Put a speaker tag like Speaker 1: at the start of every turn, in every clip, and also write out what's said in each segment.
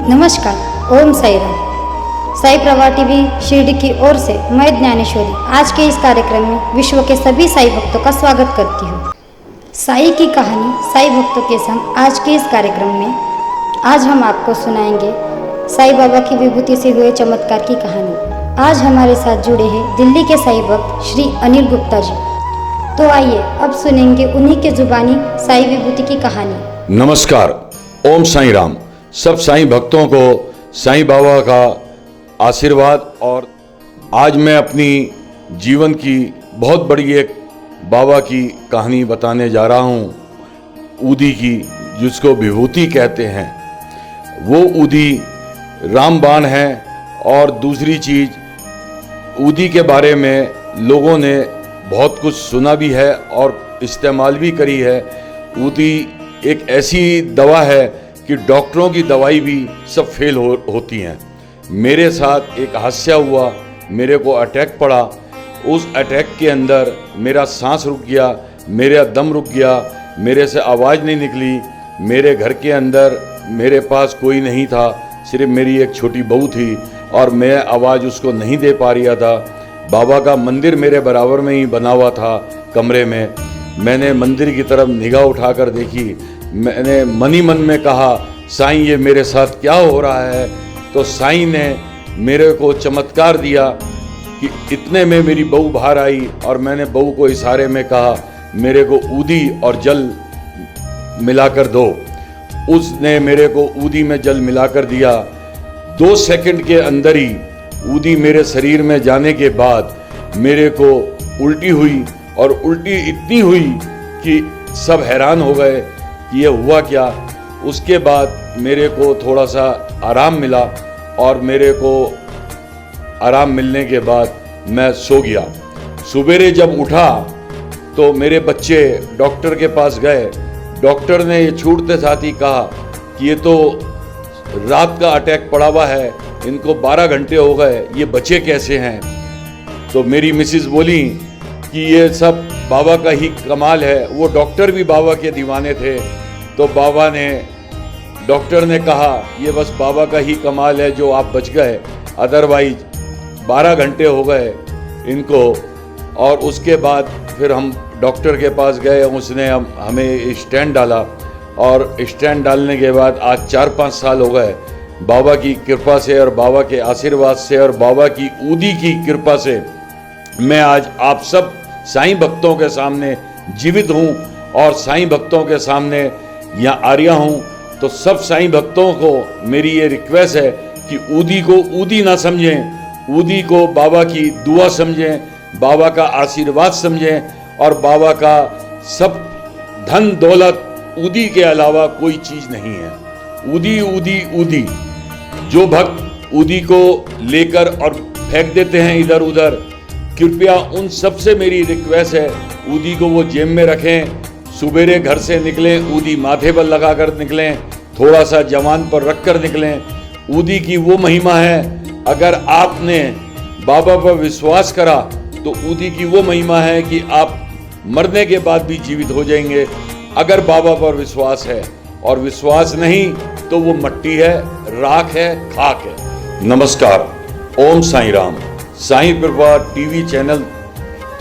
Speaker 1: नमस्कार, ओम साई राम। साई प्रवाह टीवी शिरडी की ओर से मैं ज्ञानेश्वरी आज के इस कार्यक्रम में विश्व के सभी साई भक्तों का स्वागत करती हूँ। साई की कहानी साई भक्तों के संग आज के इस कार्यक्रम में आज हम आपको सुनाएंगे साई बाबा की विभूति से हुए चमत्कार की कहानी। आज हमारे साथ जुड़े हैं दिल्ली के साई भक्त श्री अनिल गुप्ता जी। तो आइए अब सुनेंगे उन्हीं के जुबानी साई विभूति की कहानी।
Speaker 2: नमस्कार, ओम साई राम। सब साईं भक्तों को साईं बाबा का आशीर्वाद। और आज मैं अपनी जीवन की बहुत बड़ी एक बाबा की कहानी बताने जा रहा हूँ, ऊदी की, जिसको विभूति कहते हैं। वो ऊदी रामबाण है। और दूसरी चीज़, ऊदी के बारे में लोगों ने बहुत कुछ सुना भी है और इस्तेमाल भी करी है। ऊदी एक ऐसी दवा है कि डॉक्टरों की दवाई भी सब फेल होती हैं। मेरे साथ एक हादसा हुआ, मेरे को अटैक पड़ा। उस अटैक के अंदर मेरा सांस रुक गया, मेरा दम रुक गया, मेरे से आवाज़ नहीं निकली। मेरे घर के अंदर मेरे पास कोई नहीं था, सिर्फ मेरी एक छोटी बहू थी और मैं आवाज़ उसको नहीं दे पा रहा था। बाबा का मंदिर मेरे बराबर में ही बना हुआ था कमरे में। मैंने मंदिर की तरफ निगाह उठाकर देखी। मैंने मन ही मन में कहा, साईं ये मेरे साथ क्या हो रहा है। तो साईं ने मेरे को चमत्कार दिया कि इतने में मेरी बहू बाहर आई और मैंने बहू को इशारे में कहा, मेरे को ऊदी और जल मिलाकर दो। उसने मेरे को ऊदी में जल मिलाकर दिया। 2 सेकंड के अंदर ही ऊदी मेरे शरीर में जाने के बाद मेरे को उल्टी हुई। और उल्टी इतनी हुई कि सब हैरान हो गए कि ये हुआ क्या। उसके बाद मेरे को थोड़ा सा आराम मिला और मेरे को आराम मिलने के बाद मैं सो गया। सवेरे जब उठा तो मेरे बच्चे डॉक्टर के पास गए। डॉक्टर ने ये छूटते साथ ही कहा कि ये तो रात का अटैक पड़ा हुआ है, इनको 12 घंटे हो गए, ये बचे कैसे हैं। तो मेरी मिसेस बोली कि ये सब बाबा का ही कमाल है। वो डॉक्टर भी बाबा के दीवाने थे। तो डॉक्टर ने कहा, ये बस बाबा का ही कमाल है जो आप बच गए, अदरवाइज 12 घंटे हो गए इनको। और उसके बाद फिर हम डॉक्टर के पास गए। उसने हमें स्टैंड डाला और स्टैंड डालने के बाद आज 4-5 साल हो गए। बाबा की कृपा से और बाबा के आशीर्वाद से और बाबा की ऊदी की कृपा से मैं आज आप सब साईं भक्तों के सामने जीवित हूँ और साईं भक्तों के सामने यहाँ आ रहा हूँ। तो सब साईं भक्तों को मेरी ये रिक्वेस्ट है कि ऊदी को ऊदी ना समझें, ऊदी को बाबा की दुआ समझें, बाबा का आशीर्वाद समझें। और बाबा का सब धन दौलत ऊदी के अलावा कोई चीज़ नहीं है। ऊदी ऊदी ऊदी। जो भक्त ऊदी को लेकर और फेंक देते हैं इधर उधर, कृपया उन सबसे मेरी रिक्वेस्ट है, ऊदी को वो जेब में रखें। सुबेरे घर से निकलें, ऊदी माथे पर लगाकर निकलें, थोड़ा सा जवान पर रखकर निकलें। ऊदी की वो महिमा है, अगर आपने बाबा पर विश्वास करा तो ऊदी की वो महिमा है कि आप मरने के बाद भी जीवित हो जाएंगे, अगर बाबा पर विश्वास है। और विश्वास नहीं तो वो मट्टी है, राख है, खाक है। नमस्कार, ओम साई राम। साईं प्रवाह टीवी चैनल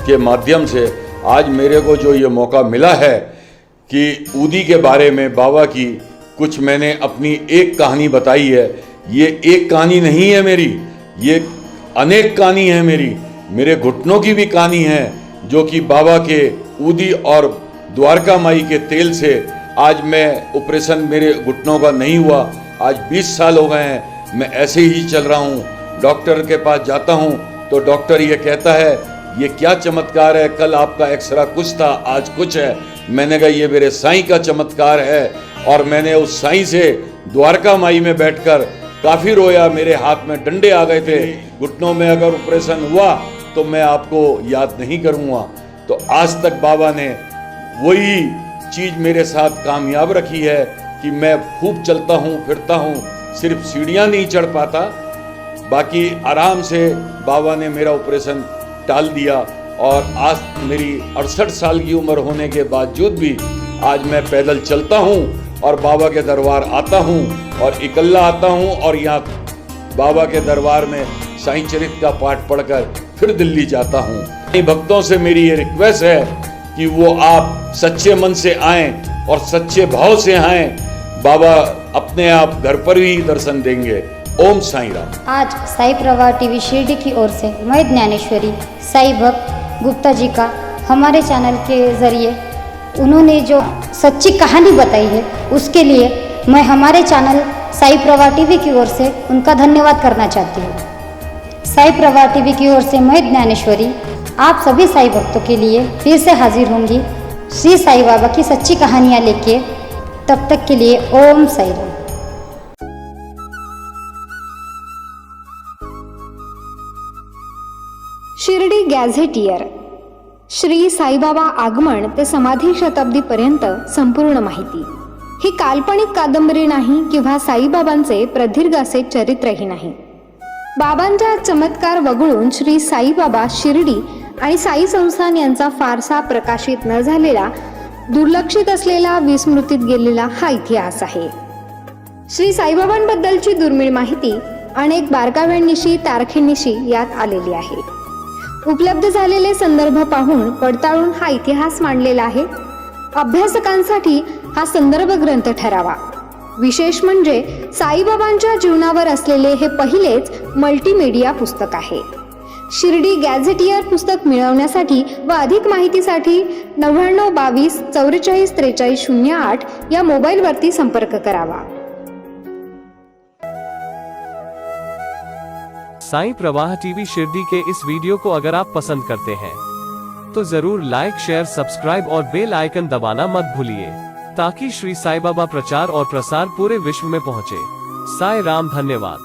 Speaker 2: के माध्यम से आज मेरे को जो ये मौका मिला है कि ऊदी के बारे में बाबा की कुछ मैंने अपनी एक कहानी बताई है। ये एक कहानी नहीं है मेरी, ये अनेक कहानी है मेरी। मेरे घुटनों की भी कहानी है जो कि बाबा के ऊदी और द्वारका माई के तेल से आज मैं ऑपरेशन मेरे घुटनों का नहीं हुआ। आज 20 साल हो गए हैं, मैं ऐसे ही चल रहा हूँ। डॉक्टर के पास जाता हूँ तो डॉक्टर ये कहता है, ये क्या चमत्कार है, कल आपका एक्सरा कुछ था, आज कुछ है। मैंने कहा ये मेरे साईं का चमत्कार है। और मैंने उस साईं से द्वारका माई में बैठकर काफ़ी रोया। मेरे हाथ में डंडे आ गए थे घुटनों में। अगर ऑपरेशन हुआ तो मैं आपको याद नहीं करूँगा। तो आज तक बाबा ने वही चीज़ मेरे साथ कामयाब रखी है कि मैं खूब चलता हूँ, फिरता हूँ, सिर्फ सीढ़ियाँ नहीं चढ़ पाता, बाकी आराम से बाबा ने मेरा ऑपरेशन टाल दिया। और आज मेरी 68 साल की उम्र होने के बावजूद भी आज मैं पैदल चलता हूँ और बाबा के दरबार आता हूँ और इकल्ला आता हूँ और यहाँ बाबा के दरबार में साईं चरित्र का पाठ पढ़कर फिर दिल्ली जाता हूँ। साईं भक्तों से मेरी ये रिक्वेस्ट है कि वो आप सच्चे मन से आएं और सच्चे भाव से आएं, बाबा अपने आप घर पर ही दर्शन देंगे। ओम साईं राम।
Speaker 1: आज साई प्रवाह टीवी शिरडी की ओर से मैं ज्ञानेश्वरी साई भक्त गुप्ता जी का हमारे चैनल के ज़रिए उन्होंने जो सच्ची कहानी बताई है उसके लिए मैं हमारे चैनल साई प्रवाह टीवी की ओर से उनका धन्यवाद करना चाहती हूँ। साई प्रवाह टीवी की ओर से मैं ज्ञानेश्वरी आप सभी साई भक्तों के लिए फिर से हाजिर होंगी श्री साई बाबा की सच्ची कहानियाँ लेके। तब तक के लिए ओम साई राम।
Speaker 3: शिर्डी गॅझेटियर श्री साईबाबा आगमन ते समाधी शताब्दीपर्यंत संपूर्ण माहिती। ही काल्पनिक कादंबरी नाही किंवा साईबाबांचे प्रदीर्घ असे चरित्रही नाही। बाबांच्या चमत्कार वगळून श्री साईबाबा शिर्डी आणि साई संस्थान यांचा फारसा प्रकाशित न झालेला, दुर्लक्षित असलेला, विस्मृतीत गेलेला हा इतिहास आहे। श्री साईबाबांबद्दलची दुर्मिळ माहिती अनेक बारकाव्यांनिशी, तारखेनिशी यात आलेली आहे। उपलब्ध झालेले संदर्भ पाहून पडताळून हा इतिहास मांडलेला आहे। अभ्यासकांसाठी हा संदर्भ ग्रंथ ठरावा। विशेष म्हणजे साईबाबांच्या जीवनावर असलेले हे पहिलेच मल्टीमीडिया पुस्तक आहे। शिर्डी गॅझेटियर पुस्तक मिळवण्यासाठी व अधिक माहितीसाठी 9922 44 43 08 या मोबाईलवरती संपर्क करावा।
Speaker 4: साईं प्रवाह टीवी शिरडी के इस वीडियो को अगर आप पसंद करते हैं तो जरूर लाइक, शेयर, सब्सक्राइब और बेल आइकन दबाना मत भूलिए ताकि श्री साईं बाबा प्रचार और प्रसार पूरे विश्व में पहुंचे। साईं राम। धन्यवाद।